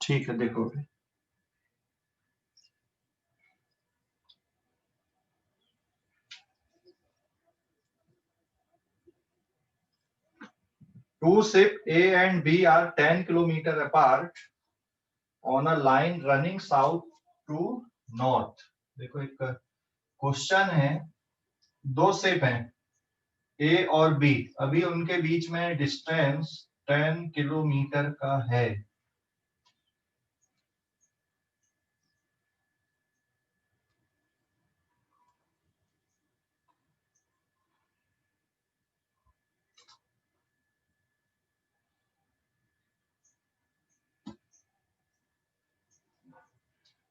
ठीक है, देखो 2 ship A and B are 10 kilometer apart on a line running south to north। देखो एक क्वेश्चन है, दो शिप हैं ए और बी, अभी उनके बीच में डिस्टेंस 10 किलोमीटर का है।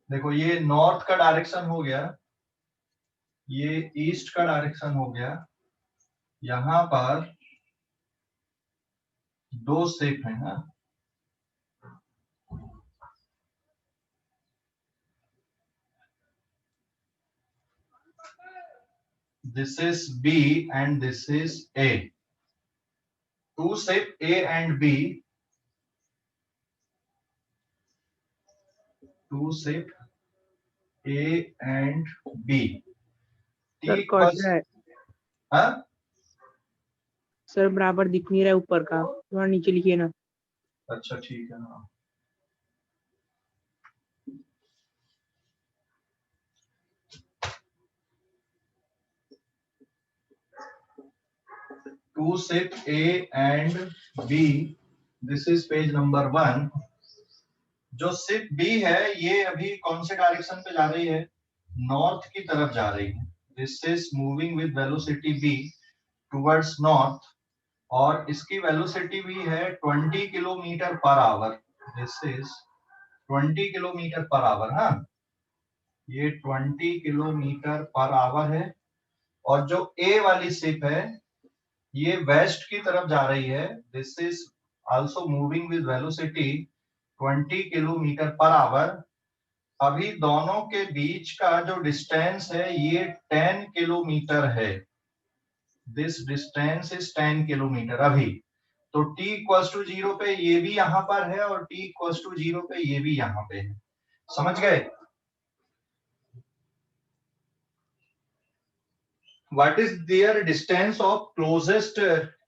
देखो ये नॉर्थ का डायरेक्शन हो गया, ये ईस्ट का डायरेक्शन हो गया, यहां पर दो शिप है ना, this is B and this is A। Two ship A and B, two ship A and B। Sir T cut was रहा है हाँ सर, बराबर दिख नहीं रहा है ऊपर का, थोड़ा नीचे लिखिए ना। अच्छा ठीक है ना। Two ship A and B, this is page number 1। जो शिप बी है ये अभी कौन से डायरेक्शन पे जा रही है, नॉर्थ की तरफ जा रही है। This is moving with velocity be towards north, और इसकी वेलोसिटी भी है 20 kilometre per our. This is 20 kilometre per our. हाँ, ये 20 किलोमीटर पर आवर है। और जो ए वाली शिप है ये वेस्ट की तरफ जा रही है। This is also moving with velocity 20 kilometre per our. अभी दोनों के बीच का जो डिस्टेंस है ये 10 किलोमीटर है। दिस डिस्टेंस इज 10 किलोमीटर अभी। तो t इक्वल्स टू 0 पे ये भी यहां पर है और t इक्वल्स टू 0 पे ये भी यहां पे है। समझ गए? What is their distance of closest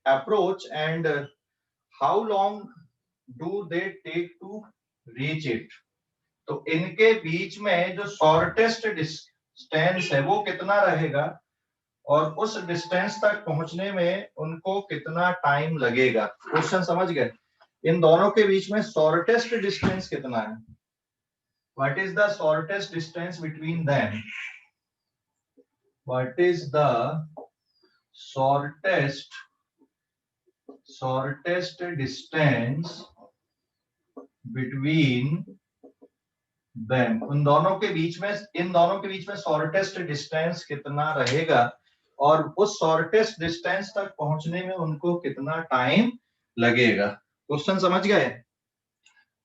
approach and how long do they take to reach it? तो इनके बीच में जो शॉर्टेस्ट डिस्टेंस है वो कितना रहेगा और उस डिस्टेंस तक पहुंचने में उनको कितना टाइम लगेगा। क्वेश्चन समझ गए? इन दोनों के बीच में शॉर्टेस्ट डिस्टेंस कितना है? What is the shortest distance between them? What is the shortest distance between them? उन दोनों के बीच में, इन दोनों के बीच में शॉर्टेस्ट डिस्टेंस कितना रहेगा और उस शॉर्टेस्ट डिस्टेंस तक पहुंचने में उनको कितना टाइम लगेगा। क्वेश्चन समझ गए?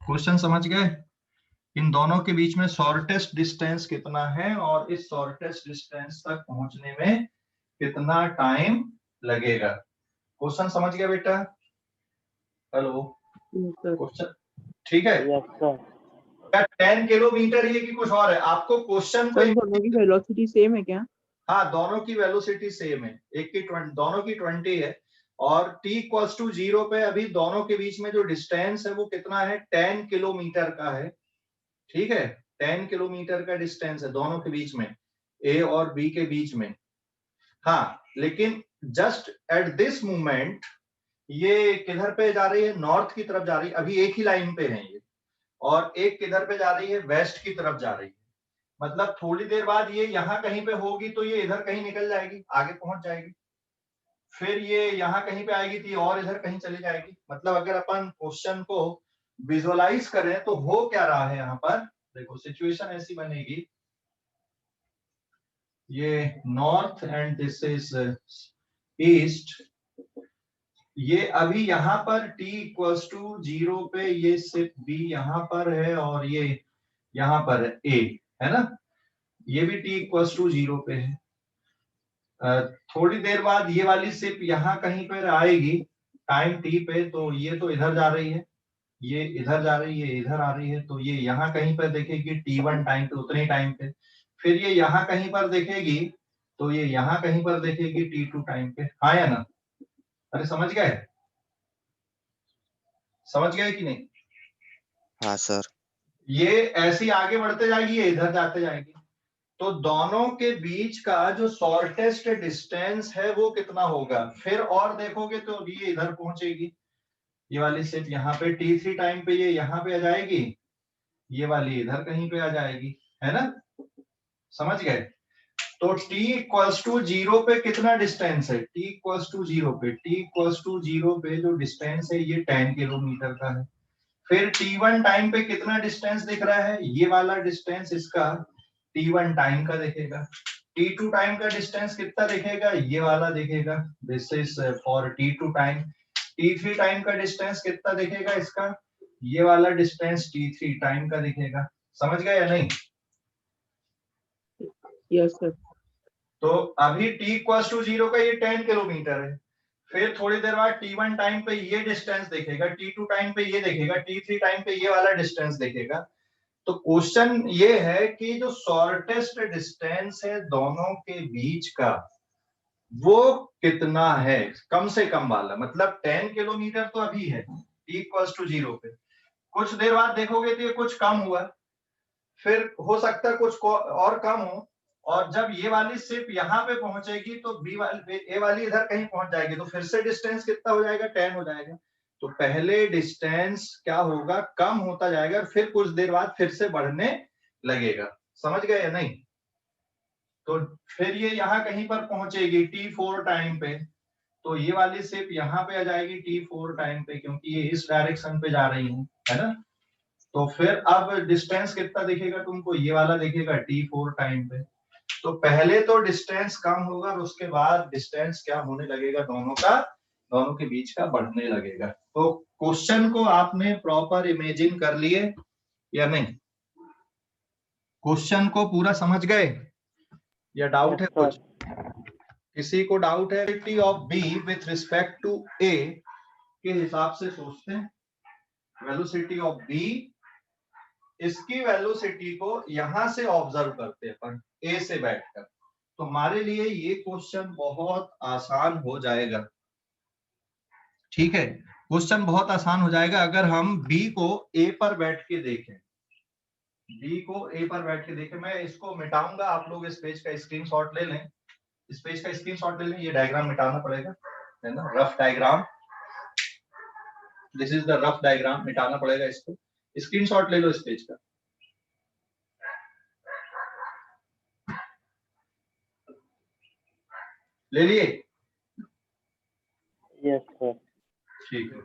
क्वेश्चन समझ गए? इन दोनों के बीच में शॉर्टेस्ट डिस्टेंस कितना है और इस शॉर्टेस्ट डिस्टेंस तक पहुंचने में कितना टाइम लगेगा। क्वेश्चन समझ गया बेटा? हेलो, क्वेश्चन ठीक है? क्या 10 किलोमीटर ही है कि कुछ और है? आपको क्वेश्चन को दोनों की वेलोसिटी सेम है क्या? हाँ, दोनों की वेलोसिटी सेम है। एक की 20, दोनों की 20 है और t इक्वल्स टू 0 पे अभी दोनों के बीच में जो डिस्टेंस है वो कितना है, 10 किलोमीटर का है। ठीक है, 10 किलोमीटर का डिस्टेंस है दोनों के बीच में, ए और बी के बीच में। हाँ, लेकिन जस्ट एट दिस मोमेंट ये किधर पे जा रही है, नॉर्थ की तरफ जा रही है। अभी एक ही लाइन पे है ये, और एक किधर पे जा रही है, वेस्ट की तरफ जा रही है। मतलब थोड़ी देर बाद ये यहाँ कहीं पे होगी तो ये इधर कहीं निकल जाएगी, आगे पहुंच जाएगी। फिर ये यहाँ कहीं पे आएगी तो ये और इधर कहीं चली जाएगी। मतलब अगर अपन क्वेश्चन को विजुअलाइज करें तो हो क्या रहा है यहाँ पर, देखो सिचुएशन ऐसी बनेगी, ये north and this is east. ये अभी यहाँ पर t इक्वल्स टू 0 पे ये सिर्फ b यहाँ पर है और ये यहाँ पर a है ना, ये भी t इक्वल्स टू 0 पे है। थोड़ी देर बाद ये वाली सिप यहाँ कहीं पर आएगी टाइम t पे, तो ये तो इधर जा रही है, ये इधर जा रही है, इधर आ रही है, तो ये यहाँ कहीं पर देखेगी t1 टाइम पे, उतने टाइम पे। फिर ये यहाँ कहीं पर देखेगी, तो ये यहाँ कहीं पर देखेगी t2 टाइम पे। हाँ या ना? अरे समझ गए? समझ गए कि नहीं? हाँ सर। ये ऐसी आगे बढ़ते जाएगी, ये इधर जाते जाएगी। तो दोनों के बीच का जो शॉर्टेस्ट डिस्टेंस है वो कितना होगा? फिर और देखोगे तो ये इधर पहुंचेगी, ये वाली सिर्फ यहाँ पे t3 टाइम पे ये यहाँ पे आ जाएगी, ये वाली इधर कहीं पे आ जाएगी, है ना? समझ गए? तो t इक्वल्स टू 0 पे कितना डिस्टेंस है? t इक्वल्स टू 0 पे, t इक्वल्स टू 0 पे जो डिस्टेंस है ये 10 किलोमीटर का है। फिर t1 टाइम पे कितना डिस्टेंस दिख रहा है? ये वाला डिस्टेंस इसका t1 टाइम का दिखेगा। t2 टाइम का डिस्टेंस कितना दिखेगा? ये वाला दिखेगा, this is for t2 time. t3 time का डिस्टेंस कितना दिखेगा इसका? ये वाला डिस्टेंस t3 टाइम का दिखेगा। समझ गए या नहीं? Yes sir. तो अभी t इक्वल्स टू 0 का ये 10 किलोमीटर है। फिर थोड़ी देर बाद t1 टाइम पे ये डिस्टेंस देखेगा, t2 टाइम पे ये देखेगा, t3 टाइम पे ये वाला डिस्टेंस देखेगा। तो क्वेश्चन ये है कि जो शॉर्टेस्ट डिस्टेंस है दोनों के बीच का वो कितना है, कम से कम वाला, मतलब 10 किलोमीटर तो अभी है t इक्वल्स टू 0 पे। कुछ देर बाद देखोगे तो ये कुछ कम हुआ, फिर हो सकता है कुछ और कम हो, और जब ये वाली सिर्फ यहाँ पे पहुंचेगी तो बी वाली ए वाली इधर कहीं पहुंच जाएगी, तो फिर से डिस्टेंस कितना हो जाएगा? 10 हो जाएगा। तो पहले डिस्टेंस क्या होगा? कम होता जाएगा, फिर कुछ देर बाद फिर से बढ़ने लगेगा। समझ गए या नहीं? तो फिर ये यहाँ कहीं पर पहुंचेगी t4 टाइम पे, तो ये वाली सिर्फ यहाँ पे आ जाएगी t4 टाइम पे, क्योंकि ये इस डायरेक्शन पे जा रही है ना? तो फिर अब डिस्टेंस कितना दिखेगा तुमको? ये वाला दिखेगा t4 टाइम पे। तो पहले तो डिस्टेंस कम होगा और उसके बाद डिस्टेंस क्या होने लगेगा? दोनों के बीच का बढ़ने लगेगा। तो क्वेश्चन को आपने प्रॉपर इमेजिन कर लिए या नहीं? क्वेश्चन को पूरा समझ गए या डाउट है कुछ? किसी को डाउट है? Velocity of B with respect to A के हिसाब से सोचते हैं। वेलोसिटी ऑफ बी, इसकी वेलोसिटी को यहां से ऑब्जर्व करते हैं अपन ए से बैठकर, तो हमारे लिए ये क्वेश्चन बहुत आसान हो जाएगा। ठीक है, क्वेश्चन बहुत आसान हो जाएगा अगर हम बी को ए पर बैठ के देखें। बी को ए पर बैठ के देखें। मैं इसको मिटाऊंगा, आप लोग इस पेज का स्क्रीनशॉट ले लें, इस पेज का स्क्रीनशॉट ले लें। ये डायग्राम मिटाना पड़ेगा, है ना? Rough diagram, this is the rough diagram, मिटाना पड़ेगा इसको। स्क्रीनशॉट ले लो इस पेज का। ले लिए? Yes sir. ठीक है,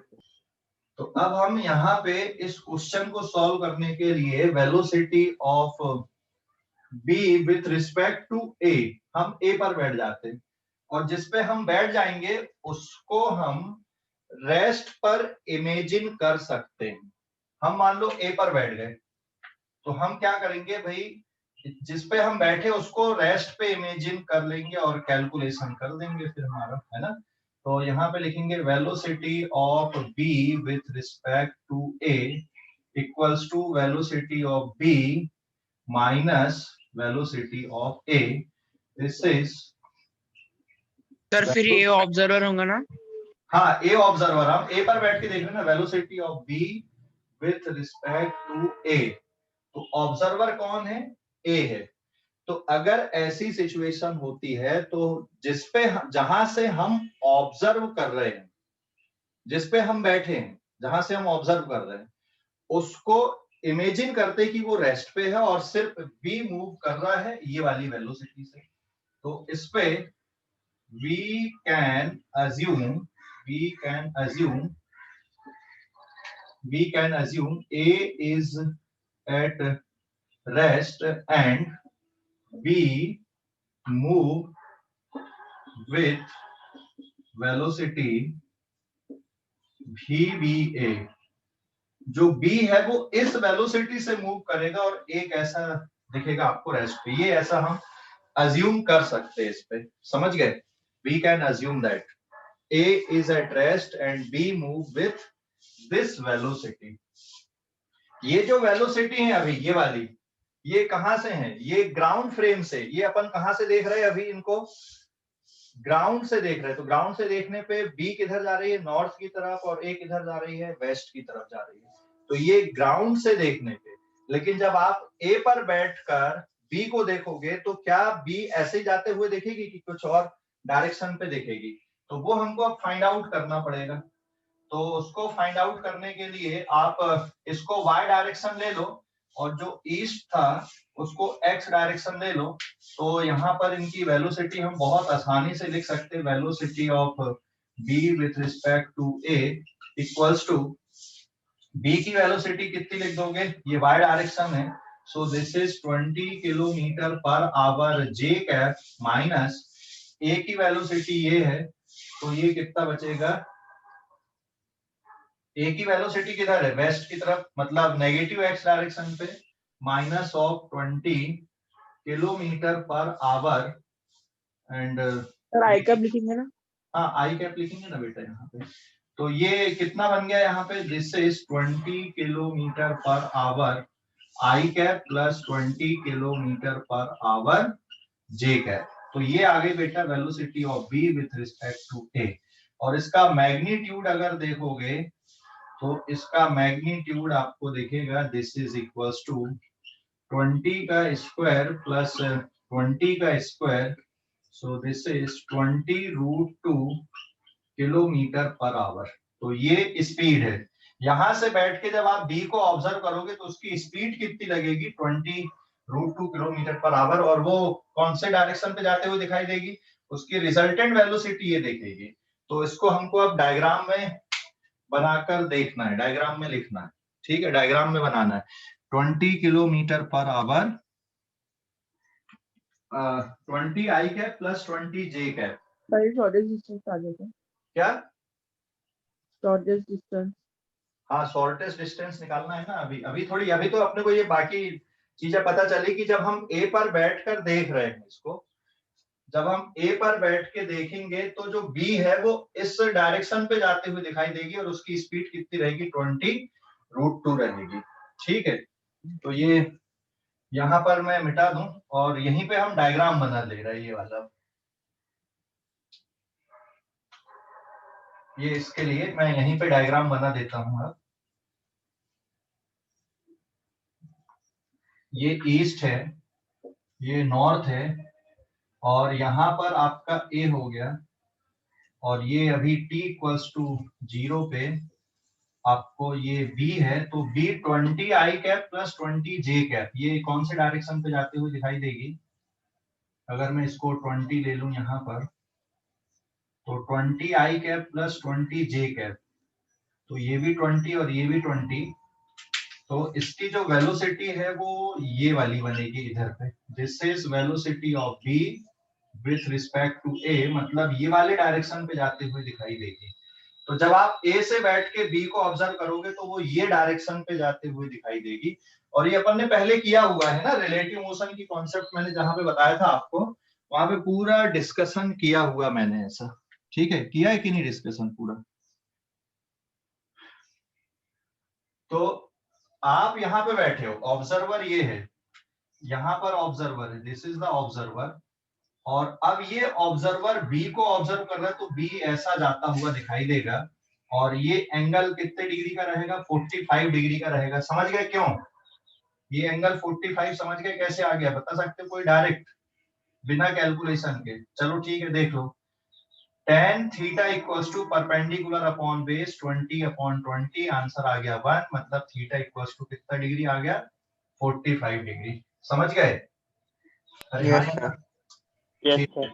तो अब हम यहाँ पे इस क्वेश्चन को सॉल्व करने के लिए velocity of B with respect to A, हम ए पर बैठ जाते हैं, और जिसपे हम बैठ जाएंगे उसको हम रेस्ट पर इमेजिन कर सकते हैं। हम मान लो ए पर बैठ गए, तो हम क्या करेंगे भाई, जिसपे हम बैठे उसको रेस्ट पे इमेजिन कर लेंगे और कैलकुलेशन कर देंगे फिर हमारा, है ना? तो यहाँ पे लिखेंगे velocity of B with respect to A equals to velocity of B minus velocity of A. This is sir फिर ये ऑब्जर्वर होगा ना? हाँ, ए ऑब्जर्वर, हम ए पर बैठ के देख रहे हैं ना, velocity of B with respect to A. तो ऑब्जर्वर कौन है? ए है। तो अगर ऐसी सिचुएशन होती है तो जिसपे जहां से हम ऑब्जर्व कर रहे हैं, जिसपे हम बैठे हैं, जहां से हम ऑब्जर्व कर रहे हैं, उसको इमेजिन करते कि वो रेस्ट पे है और सिर्फ बी मूव कर रहा है ये वाली वेलोसिटी से। तो इस पे we can assume A is at rest and B move with velocity VBA। जो B है वो इस वेलोसिटी से मूव करेगा और एक ऐसा दिखेगा आपको रेस्ट पे, ये ऐसा हम अज्यूम कर सकते हैं इस पे। समझ गए? We can assume that A is at rest and B move with this velocity। ये जो वेलोसिटी है अभी ये वाली, ये कहां से है? ये ग्राउंड फ्रेम से। ये अपन कहां से देख रहे हैं अभी इनको? ग्राउंड से देख रहे हैं। तो ग्राउंड से देखने पे बी किधर जा रही है? नॉर्थ की तरफ, और ए किधर जा रही है? वेस्ट की तरफ जा रही है। तो ये ग्राउंड से देखने पे। लेकिन जब आप ए पर बैठकर बी को देखोगे तो क्या बी ऐसे जाते हुए देखेगी कि कुछ और डायरेक्शन पे देखेगी? तो वो हमको अब फाइंड आउट करना पड़ेगा। तो उसको फाइंड आउट करने के लिए आप इसको y डायरेक्शन ले लो, और जो ईस्ट था उसको x डायरेक्शन ले लो। तो यहाँ पर इनकी वेलोसिटी हम बहुत आसानी से लिख सकते हैं। Velocity of b with respect to a equals to, b की वेलोसिटी कितनी लिख दोगे? ये y डायरेक्शन है, so this is 20 kilometre per hour j cap minus a की वेलोसिटी ये है, तो ये कितना बचेगा? ए की वेलोसिटी किधर है? वेस्ट की तरफ, मतलब नेगेटिव एक्स डायरेक्शन पे, minus of 20 kilometre per our and sir I cap लिखेंगे ना? हाँ आई कैप लिखेंगे ना बेटा यहाँ पे। तो ये कितना बन गया यहाँ पे? This is 20 kilometre per hour I cap plus 20 kilometre per hour J cap. तो ये आ गई बेटा velocity of B with respect to A. और इसका मैग्नीट्यूड अगर देखोगे तो इसका मैग्नीट्यूड आपको दिखेगा, दिस इज इक्वल्स टू 20 का स्क्वायर प्लस 20 का square, so this is 20√2 kilometre per hour. तो ये स्पीड है। यहां से बैठ के जब आप बी को ऑब्जर्व करोगे तो उसकी स्पीड कितनी लगेगी? 20√2 किलोमीटर पर आवर। और वो कौन से डायरेक्शन पे जाते हुए दिखाई देगी? उसकी रिजल्टेंट वेलोसिटी ये देखेगी। तो इसको हमको अब डायग्राम में बनाकर देखना है, डायग्राम में लिखना है। ठीक है, डायग्राम में बनाना है। 20 kilometre per our 20 I cap plus 20 J cap. Sir shortest distance आ जाता है। क्या? Shortest distance. हाँ, शॉर्टेस्ट डिस्टेंस निकालना है ना। अभी थोड़ी, अभी तो अपने को ये बाकी चीजें पता चली कि जब हम ए पर बैठकर देख रहे हैं इसको, जब हम ए पर बैठ के देखेंगे तो जो बी है वो इस डायरेक्शन पे जाते हुए दिखाई देगी, और उसकी स्पीड कितनी रहेगी? 20√2 रहेगी। ठीक है, तो ये यहाँ पर मैं मिटा दूं, और यहीं पे हम डायग्राम बना ले रहे हैं ये वाला। ये इसके लिए मैं यहीं पे डायग्राम बना देता हूँ अब। ये ईस्ट है, ये नॉर्थ है, और यहाँ पर आपका ए हो गया, और ये अभी t इक्वल्स टू 0 पे आपको ये b है। तो b 20 आई कैप प्लस 20 जे कैप, ये कौन से डायरेक्शन पे जाते हुए दिखाई देगी? अगर मैं इसको 20 ले लूं यहाँ पर, तो 20 आई कैप प्लस 20 जे कैप, तो ये भी 20 और ये भी 20। तो इसकी जो वेलोसिटी है वो ये वाली बनेगी इधर पे। This is velocity of B with respect to A, मतलब ये वाले डायरेक्शन पे जाते हुए दिखाई देगी। तो जब आप ए से बैठ के बी को ऑब्जर्व करोगे तो वो ये डायरेक्शन पे जाते हुए दिखाई देगी। और ये अपन ने पहले किया हुआ है ना, रिलेटिव मोशन की कॉन्सेप्ट मैंने जहां पे बताया था आपको, वहां पे पूरा डिस्कशन किया हुआ मैंने ऐसा। ठीक है, किया है कि नहीं डिस्कशन पूरा? तो आप यहाँ पे बैठे हो, ऑब्जर्वर ये है, यहाँ पर ऑब्जर्वर है, दिस इज द ऑब्जर्वर। और अब ये ऑब्जर्वर बी को ऑब्जर्व कर रहा है, तो बी ऐसा जाता हुआ दिखाई देगा, और ये एंगल कितने डिग्री का रहेगा? 45 डिग्री का रहेगा। समझ गए क्यों ये एंगल 45? समझ गए कैसे आ गया? बता सकते हो कोई डायरेक्ट, बिना कैलकुलेशन के? चलो ठीक है, देख लो। tan theta equals to perpendicular upon base 20/20, answer आ गया 1, मतलब थीटा इक्वल्स टू कितना डिग्री आ गया? 45 डिग्री। समझ गए? अरे यस हाँ, सर। Yes sir.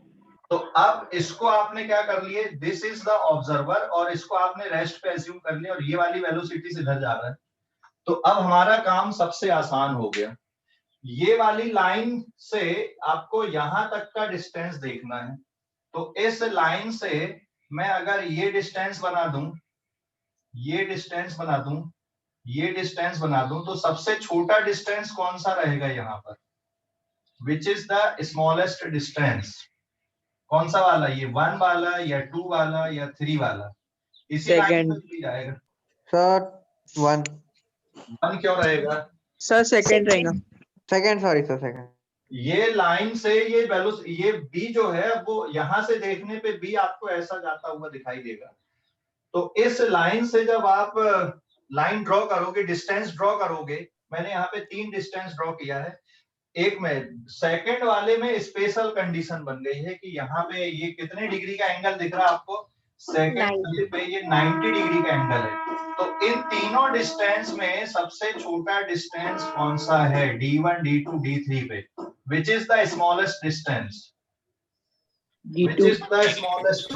तो अब इसको आपने क्या कर लिए? दिस इज द ऑब्जर्वर, और इसको आपने रेस्ट पे एज्यूम कर लिया, और ये वाली वेलोसिटी से इधर जा रहा है। तो अब हमारा काम सबसे आसान हो गया। ये वाली लाइन से आपको यहां तक का डिस्टेंस देखना है। तो इस लाइन से मैं अगर ये डिस्टेंस बना दूं, ये डिस्टेंस बना दूं, ये डिस्टेंस बना दूं, तो सबसे छोटा डिस्टेंस कौन सा रहेगा यहाँ पर? Which is the smallest distance? कौन सा वाला? ये 1 वाला या 2 वाला या 3 वाला? इसी लाइन सेकंड। पे भी जाएगा। सर 1। 1 क्यों रहेगा? सर सेकंड रहेगा। Second, sorry sir, second. ये लाइन से ये बी जो है वो यहां से देखने पे बी आपको ऐसा जाता हुआ दिखाई देगा। तो इस लाइन से जब आप लाइन ड्रॉ करोगे, डिस्टेंस ड्रॉ करोगे, मैंने यहाँ पे 3 डिस्टेंस ड्रॉ किया है। एक में सेकंड वाले में स्पेशल कंडीशन बन गई है कि यहाँ पे ये कितने डिग्री का एंगल दिख रहा है आपको? सेकंड वाले पे ये 90 डिग्री का एंगल है। तो इन तीनों डिस्टेंस में सबसे छोटा डिस्टेंस कौन सा है? D1, D2, D3 पे which is the smallest distance? Which D2 is the smallest?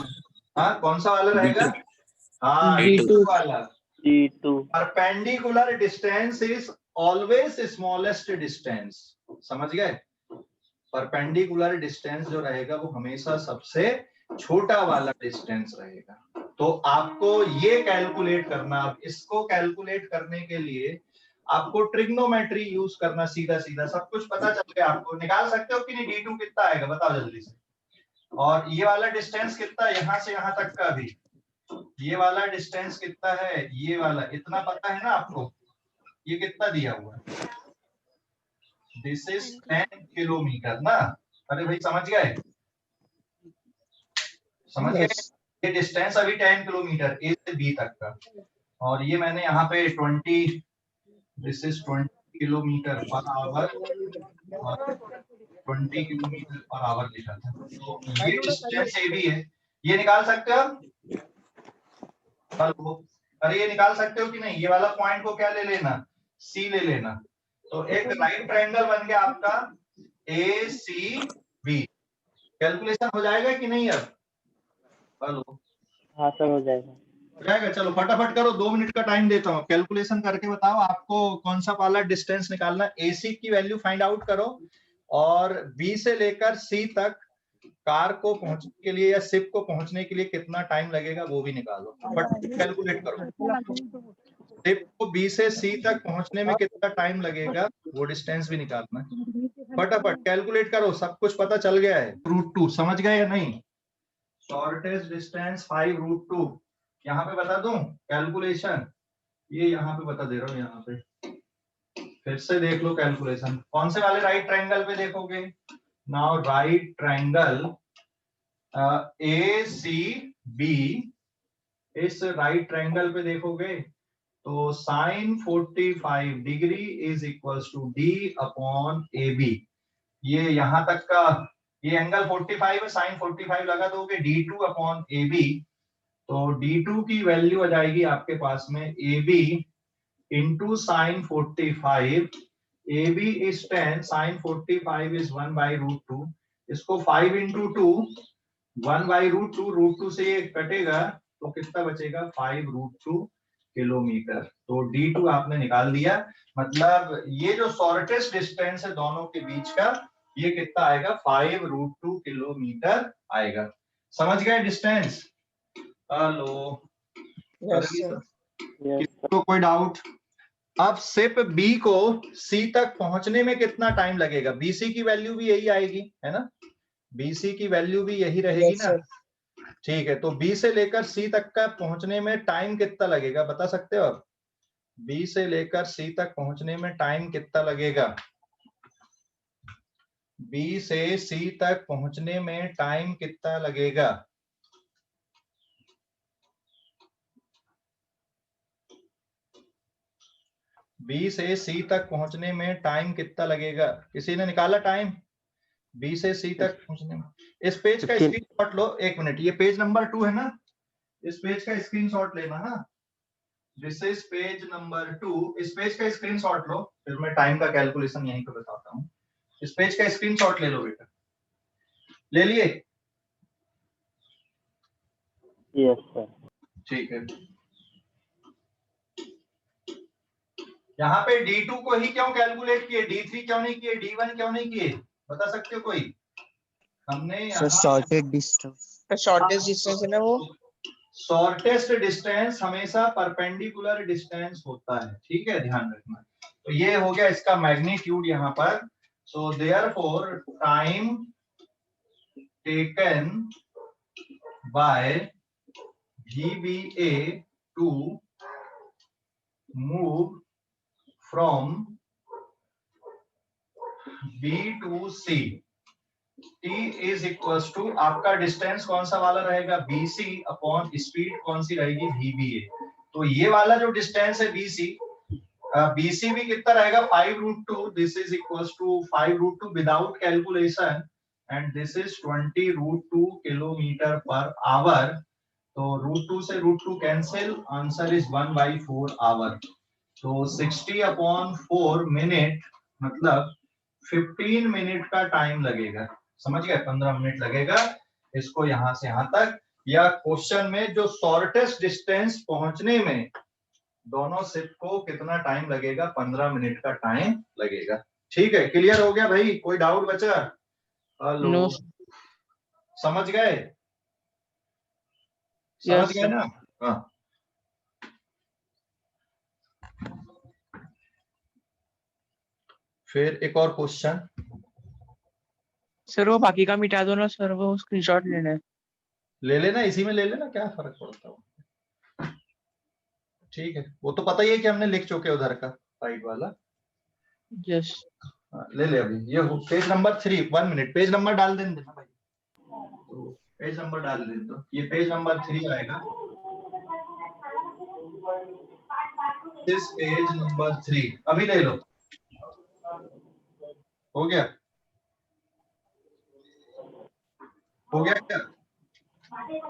हाँ, कौन सा वाला रहेगा? हाँ, D2 D2 वाला। D2 perpendicular distance is always smallest distance. समझ गए? परपेंडिकुलर डिस्टेंस जो रहेगा वो हमेशा सबसे छोटा वाला डिस्टेंस रहेगा। तो आपको ये कैलकुलेट करना, अब इसको कैलकुलेट करने के लिए आपको ट्रिग्नोमेट्री यूज करना, सीधा सीधा सब कुछ पता चल गया आपको। निकाल सकते हो कि नहीं D2 कितना आएगा? बताओ जल्दी से। और ये वाला डिस्टेंस कितना, यहाँ से यहाँ तक का भी ये वाला डिस्टेंस कितना है? ये वाला इतना पता है ना आपको? ये कितना दिया हुआ है? दिस इज 10 किलोमीटर ना। अरे भाई समझ गए? समझ गए? यस ये डिस्टेंस अभी 10 किलोमीटर ए से बी तक का, और ये मैंने यहाँ पे 20, this is 20 kilometre per our और 20 किलोमीटर पर आवर लिखा था। तो ये डिस्टेंस ए बी है। ये निकाल सकते हो? हेलो, अरे ये निकाल सकते हो कि नहीं? ये वाला पॉइंट को क्या ले लेना? सी ले लेना। तो एक राइट ट्रायंगल बन गया आपका ए सी बी। कैलकुलेशन हो जाएगा कि नहीं अब? हेलो, हाँ सर हो जाएगा। हो जाएगा? चलो फटाफट करो, 2 मिनट का टाइम देता हूँ। कैलकुलेशन करके बताओ आपको कौन सा वाला डिस्टेंस निकालना। एसी की वैल्यू फाइंड आउट करो और बी से लेकर सी तक कार को पहुंचने के लिए या शिप को पहुंचने के लिए कितना टाइम लगेगा वो भी निकालो। फटाफट कैलकुलेट करो। शिप को बी से सी तक पहुंचने में कितना टाइम लगेगा वो डिस्टेंस भी निकालना है। फटाफट कैलकुलेट करो, सब कुछ पता चल गया है। √2 समझ गए या नहीं? Shortest distance 5√2। यहाँ पे बता दूं कैलकुलेशन? ये यहाँ पे बता दे रहा हूँ। यहाँ पे फिर से देख लो कैलकुलेशन। कौन से वाले राइट ट्रायंगल पे देखोगे? Now right triangle A C B, इस राइट ट्रायंगल पे देखोगे तो sine 45 degree is equals to D upon AB। ये यहाँ तक का ये एंगल 45 है, साइन 45 लगा दोगे D2 अपॉन AB। तो D2 की वैल्यू आ जाएगी आपके पास में AB into sine 45। AB is 10, sine 45 is 1/√2। इसको 5 इंटू 2, 1/√2, √2 से ये कटेगा तो कितना बचेगा? 5√2 किलोमीटर। तो D2 आपने निकाल दिया। मतलब ये जो शॉर्टेस्ट डिस्टेंस है दोनों के बीच का, ये कितना आएगा? 5√2 किलोमीटर आएगा। समझ गए डिस्टेंस? हेलो, यस सर किसी को कोई डाउट? अब शिप बी को सी तक पहुंचने में कितना टाइम लगेगा? बीसी की वैल्यू भी यही आएगी, है ना? बीसी की वैल्यू भी यही रहेगी यस ना? सर ठीक है, तो बी से लेकर सी तक का पहुंचने में टाइम कितना लगेगा बता सकते हो आप? बी से लेकर सी तक पहुंचने में टाइम कितना लगेगा? बी से सी तक पहुंचने में टाइम कितना लगेगा? बी से सी तक पहुंचने में टाइम कितना लगेगा? किसी ने निकाला टाइम बी से सी तक पहुंचने में? इस पेज का स्क्रीनशॉट लो। 1 मिनट, ये पेज नंबर 2 है ना? इस पेज का स्क्रीनशॉट लेना। हाँ, दिस इज पेज नंबर 2। इस पेज का स्क्रीनशॉट लो, फिर मैं टाइम का कैलकुलेशन यहीं पे बताता हूँ। इस पेज का स्क्रीनशॉट ले लो बेटा। ले लिए? Yes sir. ठीक है। यहाँ पे D2 को ही क्यों कैलकुलेट किए? D3 क्यों नहीं किए? D1 क्यों नहीं किए? बता सकते हो कोई? हमने सर यहाँ शॉर्टेड डिस्टेंस। शॉर्टेस्ट डिस्टेंस है ना वो। शॉर्टेस्ट डिस्टेंस हमेशा परपेंडिकुलर डिस्टेंस होता है, ठीक है, ध्यान रखना। तो ये हो गया इसका मैग्नीट्यूड यहाँ पर। So therefore time taken by VBA to move from B to C, T is equal to, आपका डिस्टेंस कौन सा वाला रहेगा, BC अपॉन स्पीड कौन सी रहेगी, VBA। तो ये वाला जो डिस्टेंस है BC, BC भी कितना रहेगा 5√2, this is equal to 5√2 without calculation, and this is 20√2 kilometre per hour. तो √2 से √2 कैंसिल, आंसर इज 1/4 आवर। तो 60/4 मिनट मतलब 15 मिनट का टाइम लगेगा, समझ गए, 15 मिनट लगेगा इसको यहां से यहां तक। या क्वेश्चन में जो शॉर्टेस्ट डिस्टेंस पहुंचने में दोनों शिप को कितना टाइम लगेगा, 15 मिनट का टाइम लगेगा। ठीक है, क्लियर हो गया भाई, कोई डाउट बचा? हेलो, नो समझ गए? यस समझ गए ना? हाँ। फिर एक और क्वेश्चन, सर वो बाकी का मिटा दो ना सर, वो स्क्रीनशॉट लेना है। ले लेना, इसी में ले लेना, क्या फर्क पड़ता है। ठीक है, वो तो पता ही है कि हमने लिख चुके उधर का राइट वाला। यस ले ले अभी, ये page number 3, 1 minute, page number डाल देना भाई, तो पेज नंबर डाल दे, तो ये पेज नंबर 3 आएगा, दिस पेज नंबर 3 अभी ले लो। हो गया? हो गया क्या?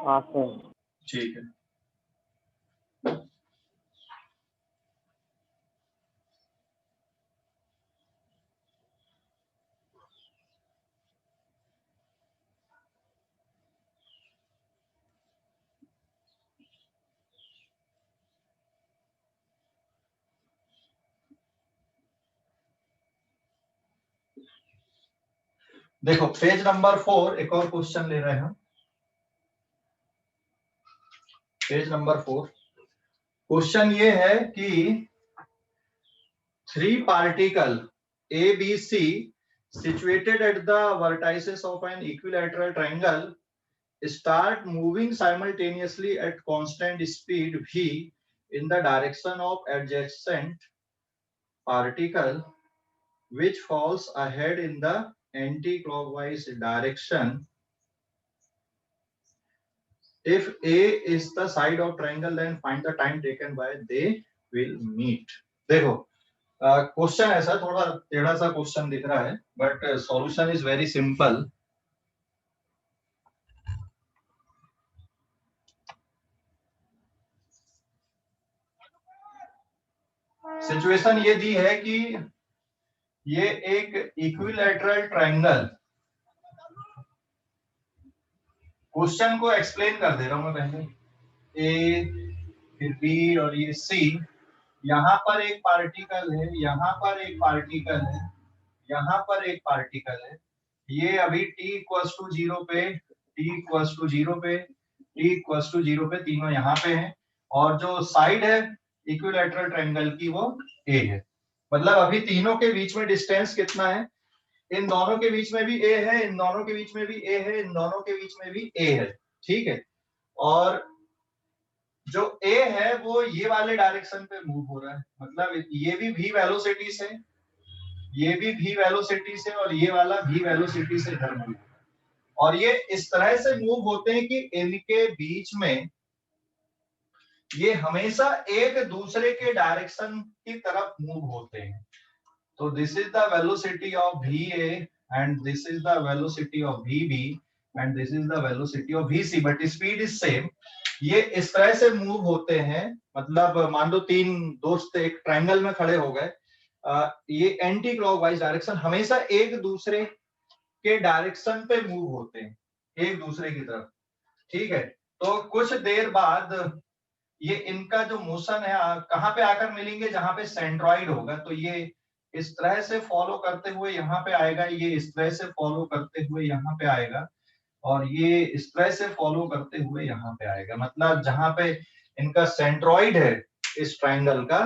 हाँ सर। ठीक है। देखो पेज नंबर 4, एक और क्वेश्चन ले रहे हैं हम। पेज नंबर 4, क्वेश्चन ये है कि 3 particle A, B, C situated at the vertices of an equilateral triangle start moving simultaneously at constant speed v in the direction of adjacent particle, which falls ahead in the anti-clockwise direction. If A is the side of triangle, then find the time taken by they will meet. देखो question ऐसा थोड़ा टेढ़ा सा question दिख रहा है, but solution is very simple. Situation ये दी है कि ये एक इक्विलैटरल ट्रायंगल, क्वेश्चन को एक्सप्लेन कर दे रहा हूं मैं पहले, ए फिर बी और ये सी, यहाँ पर एक पार्टिकल है, यहाँ पर एक पार्टिकल है, यहाँ पर एक पार्टिकल है, ये अभी t इक्वल्स टू 0 पे, t इक्वल्स टू 0 पे, t इक्वल्स टू 0 पे, तीनों यहाँ पे हैं, और जो साइड है इक्विलैटरल ट्रायंगल की वो a है। मतलब अभी तीनों के बीच में डिस्टेंस कितना है, इन दोनों के बीच में भी a है, इन दोनों के बीच में भी a है, इन दोनों के बीच में भी a है, ठीक है। और जो a है वो ये वाले डायरेक्शन पे मूव हो रहा है, मतलब ये भी v वेलोसिटी से, ये भी v वेलोसिटी से, और ये वाला v वेलोसिटी से इधर मूव, और ये इस तरह से मूव होते हैं कि इनके बीच में ये हमेशा एक दूसरे के डायरेक्शन की तरफ मूव होते हैं। तो this is the velocity of va and this is the velocity of vb and this is the velocity of vc, but speed is same. ये इस तरह से मूव होते हैं, मतलब मान लो तीन दोस्त एक ट्रायंगल में खड़े हो गए, ये एंटी क्लॉकवाइज डायरेक्शन, हमेशा एक दूसरे के डायरेक्शन पे मूव होते हैं, एक दूसरे की तरफ, ठीक है। तो कुछ देर बाद ये इनका जो मोशन है कहाँ पे आकर मिलेंगे, जहां पे सेंट्रॉइड होगा, तो ये इस तरह से फॉलो करते हुए यहाँ पे आएगा, ये इस तरह से फॉलो करते हुए यहाँ पे आएगा, और ये इस तरह से फॉलो करते हुए यहाँ पे आएगा। मतलब जहां पे इनका सेंट्रॉइड है इस ट्रायंगल का,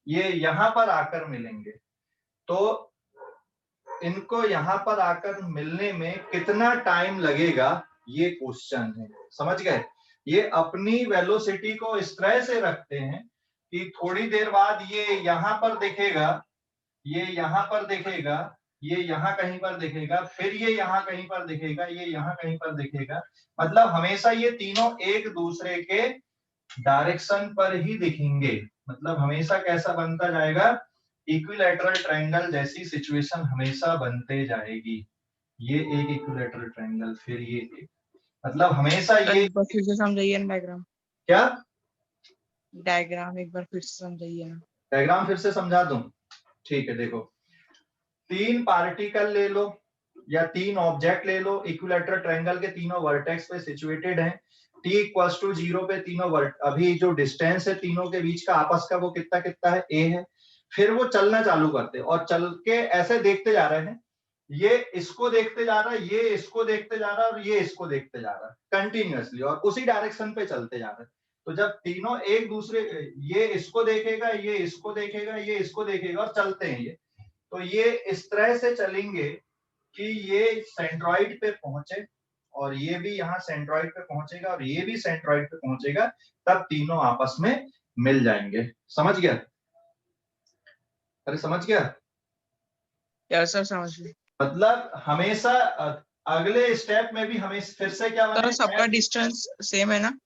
ये यहाँ पर आकर मिलेंगे। तो इनको यहाँ पर आकर मिलने में कितना टाइम लगेगा, ये क्वेश्चन है, समझ गए। ये अपनी वेलोसिटी को इस तरह से रखते हैं कि थोड़ी देर बाद ये यहां पर दिखेगा, ये यहां पर दिखेगा, ये यहां कहीं पर दिखेगा, फिर ये यहां कहीं पर दिखेगा, ये यहां कहीं पर दिखेगा। मतलब हमेशा ये तीनों एक दूसरे के डायरेक्शन पर ही दिखेंगे। मतलब हमेशा कैसा बनता जाएगा, इक्विलैटरल ट्रायंगल जैसी सिचुएशन हमेशा बनते जाएगी। ये एक इक्विलैटरल ट्रायंगल, फिर ये एक, मतलब हमेशा सर ये एक बार फिर से समझाइए ना डायग्राम। क्या डायग्राम एक बार फिर से समझाइए ना। डायग्राम फिर से समझा दूं? ठीक है, देखो 3 पार्टिकल ले लो या 3 ऑब्जेक्ट ले लो, इक्विलैटरल ट्रायंगल के तीनों वर्टेक्स पे सिचुएटेड हैं, t इक्वल्स टू 0 पे तीनों अभी जो डिस्टेंस है तीनों के बीच का आपस का वो कितना कितना है, a है। फिर वो चलना चालू करते और चल के ऐसे देखते जा रहे हैं, ये इसको देखते जा रहा है, ये इसको देखते जा रहा है और ये इसको देखते जा रहा है कंटिन्यूअसली, और उसी डायरेक्शन पे चलते जा रहे हैं। तो जब तीनों एक दूसरे, ये इसको देखेगा, ये इसको देखेगा, ये इसको देखेगा और चलते हैं ये, तो ये इस तरह से चलेंगे कि ये सेंट्रॉइड पे पहुंचे और ये भी यहाँ सेंट्रॉइड पे पहुंचेगा और ये भी सेंट्रॉइड पे पहुंचेगा, तब तीनों आपस में मिल जाएंगे। समझ गया? अरे समझ गया? क्या सर समझ गए? मतलब हमेशा अगले स्टेप में भी हमें फिर से क्या सर बने, सबका डिस्टेंस सेम है ना?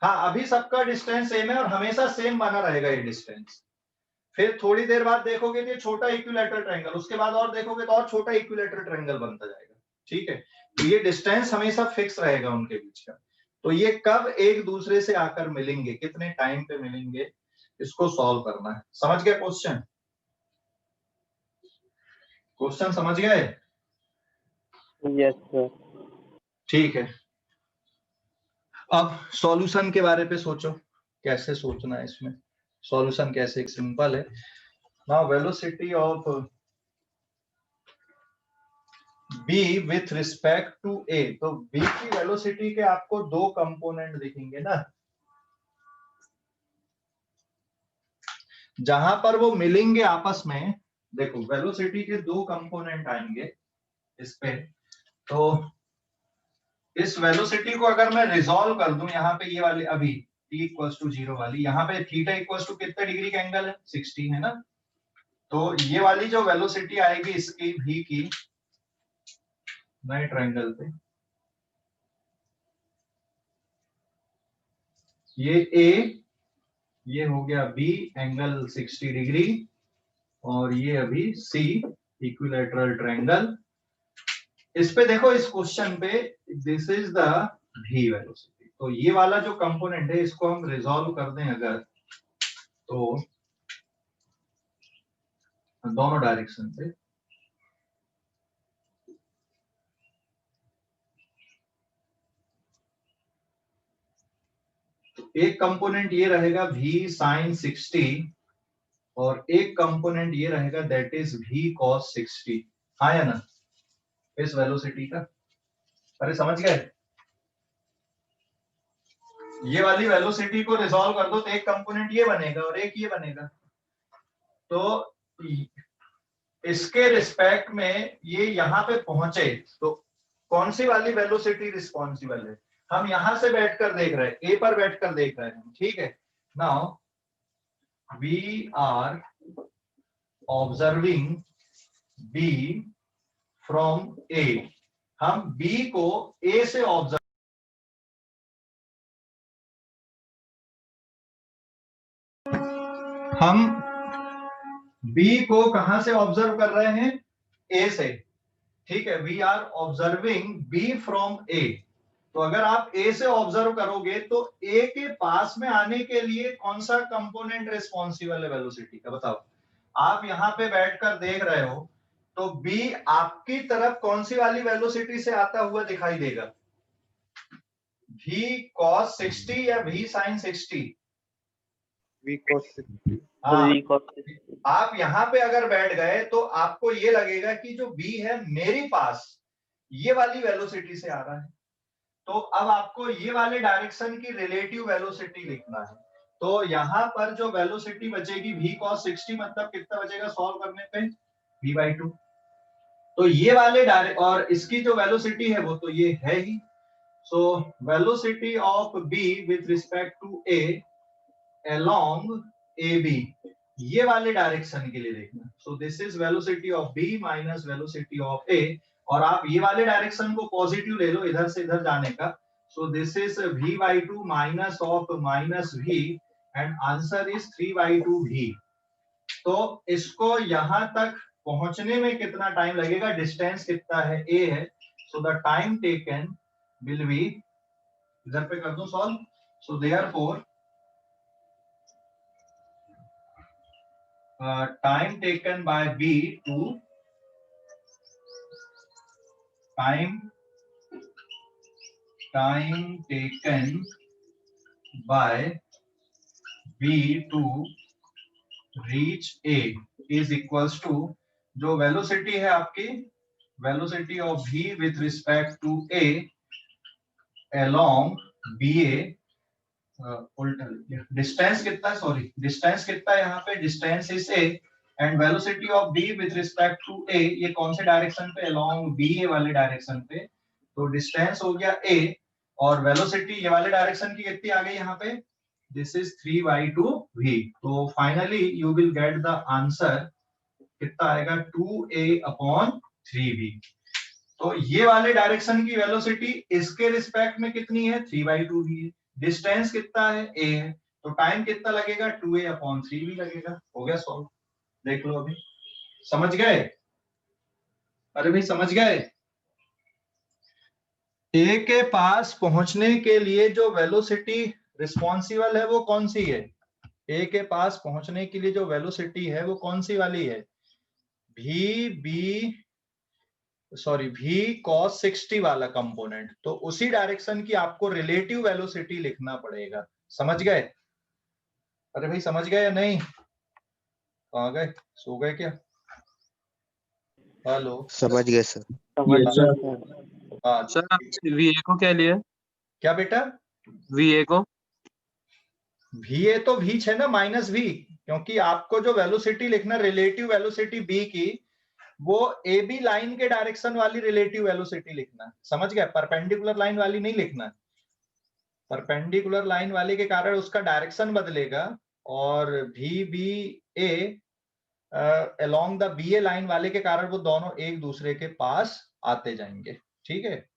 हाँ अभी सबका डिस्टेंस सेम है और हमेशा सेम बना रहेगा ये डिस्टेंस। फिर थोड़ी देर बाद देखोगे तो छोटा इक्विलैटरल ट्रायंगल, उसके बाद और देखोगे तो और छोटा इक्विलैटरल ट्रायंगल बनता जाएगा। ठीक है, तो ये डिस्टेंस हमेशा फिक्स रहेगा उनके बीच का। तो ये कब एक दूसरे से आकर मिलेंगे, कितने टाइम पे मिलेंगे, इसको सॉल्व करना है। समझ गए क्वेश्चन? क्वेश्चन समझ गए? Yes sir. ठीक है, अब सॉल्यूशन के बारे पे सोचो, कैसे सोचना है इसमें। सॉल्यूशन कैसे, एक सिंपल है। Now velocity of b with respect to a, तो b की वेलोसिटी के आपको दो कंपोनेंट दिखेंगे ना, जहां पर वो मिलेंगे आपस में। देखो वेलोसिटी के दो कंपोनेंट आएंगे इस पे, तो इस वेलोसिटी को अगर मैं रिजॉल्व कर दूं यहाँ पे, ये वाली अभी t इक्वल्स टू 0 वाली, यहाँ पे थीटा इक्वल्स टू कितने डिग्री का एंगल है, 60 है ना। तो ये वाली जो वेलोसिटी आएगी इसकी v की नए ट्रायंगल पे, ये a, ये हो गया b एंगल 60 डिग्री, और ये अभी c इक्विलैटरल ट्रायंगल। इस पे देखो, इस क्वेश्चन पे this is the v velocity. तो ये वाला जो कंपोनेंट है इसको हम रिजॉल्व कर दें अगर, तो दोनों डायरेक्शन पे, तो एक कंपोनेंट ये रहेगा v sin 60 और एक कंपोनेंट ये रहेगा दैट इज v cos 60। हाँ या ना, इस वेलोसिटी का। अरे समझ गए? ये वाली वेलोसिटी को रिजॉल्व कर दो तो एक कंपोनेंट ये बनेगा और एक ये बनेगा। तो इसके रिस्पेक्ट में ये यहाँ पे पहुंचे तो कौन सी वाली वेलोसिटी रिस्पॉन्सिबल है, हम यहां से बैठकर देख रहे हैं, ए पर बैठकर देख रहे हैं। ठीक है, now we are observing B from A, हम बी को ए से ऑब्जर्व, हम बी को कहां से ऑब्जर्व कर रहे हैं, ए से। ठीक है, we are observing B from A. तो अगर आप ए से ऑब्जर्व करोगे तो ए के पास में आने के लिए कौन सा कंपोनेंट रिस्पॉन्सिबल है वेलोसिटी का, बताओ। आप यहाँ पे बैठकर देख रहे हो तो बी आपकी तरफ कौन सी वाली वेलोसिटी से आता हुआ दिखाई देगा, v cos 60 या v sin 60? V cos 60. हाँ, V cos 60. आप यहाँ पे अगर बैठ गए तो आपको ये लगेगा कि जो b है मेरे पास ये वाली वेलोसिटी से आ रहा है। तो अब आपको ये वाले डायरेक्शन की रिलेटिव वेलोसिटी लिखना है। तो यहाँ पर जो वेलोसिटी बचेगी v cos 60, मतलब कितना बचेगा सॉल्व करने पे, v/2। तो ये वाले डायरेक्ट, और इसकी जो वेलोसिटी है वो तो ये है ही। So velocity of B with respect to A along A B, ये वाले डायरेक्शन के लिए देखना। So this is velocity of B minus velocity of A, और आप ये वाले डायरेक्शन को पॉजिटिव ले लो, इधर से इधर जाने का। सो this is v/2 minus of minus v, and answer is 3/2 v। तो इसको यहां तक पहुंचने में कितना टाइम लगेगा, डिस्टेंस कितना है, a है। So the time taken will be, इधर पे कर दूं solve. So therefore time taken by B to time taken by B to reach A is equals to, जो वेलोसिटी है आपकी, velocity of V with respect to A along BA, distance कितना है, sorry distance कितना है यहाँ पे, distance is A, and velocity of B with respect to A, ये कौन से डायरेक्शन पे, अलोंग BA वाले डायरेक्शन पे। तो डिस्टेंस हो गया A, और वेलोसिटी ये वाले डायरेक्शन की कितनी आ गई यहाँ पे, दिस इज 3/2 v। तो finally you will get the answer, कितना आएगा, 2a/3v। तो ये वाले डायरेक्शन की वेलोसिटी इसके रिस्पेक्ट में कितनी है, 3/2 v है। डिस्टेंस कितना है, a है, तो टाइम कितना लगेगा, 2a/3v लगेगा। हो गया सॉल्व, देख लो अभी। समझ गए? अरे भाई समझ गए? ए के पास पहुंचने के लिए जो वेलोसिटी रिस्पॉन्सिबल है वो कौन सी है, ए के पास पहुंचने के लिए जो वेलोसिटी है वो कौन सी वाली है, v cos 60 वाला कंपोनेंट। तो उसी डायरेक्शन की आपको रिलेटिव वेलोसिटी लिखना पड़ेगा। समझ गए? अरे भाई समझ गए या नहीं? कहाँ गए, सो गए क्या? हेलो, समझ गए सर। समझ Yes, गया sir. सर। हाँ सर VA को क्या लिए, क्या बेटा, VA को va तो v है ना, माइनस v, क्योंकि आपको जो वेलोसिटी लिखना, रिलेटिव वेलोसिटी b की, वो ए बी लाइन के डायरेक्शन वाली रिलेटिव वेलोसिटी लिखना। समझ गए? परपेंडिकुलर लाइन वाली नहीं लिखना। परपेंडिकुलर लाइन वाले के कारण उसका डायरेक्शन बदलेगा, और भी B A along the B A line वाले के कारण वो दोनों एक दूसरे के पास आते जाएंगे। ठीक है,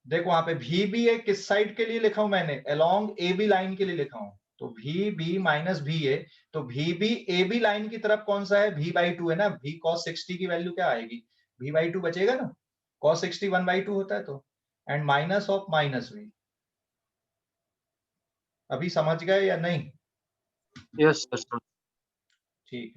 देखो वहां पे भी बी ए किस साइड के लिए लिखा हूं मैंने, अलोंग ए बी लाइन के लिए लिखा हूं। तो भी बी माइनस भी ए, तो भी बी ए बी लाइन की तरफ कौन सा है, v/2 है ना। v cos 60 की वैल्यू क्या आएगी, v/2 बचेगा ना, cos 60 1/2 होता है। तो and minus of minus v। अभी समझ गए या नहीं? Yes sir. ठीक है।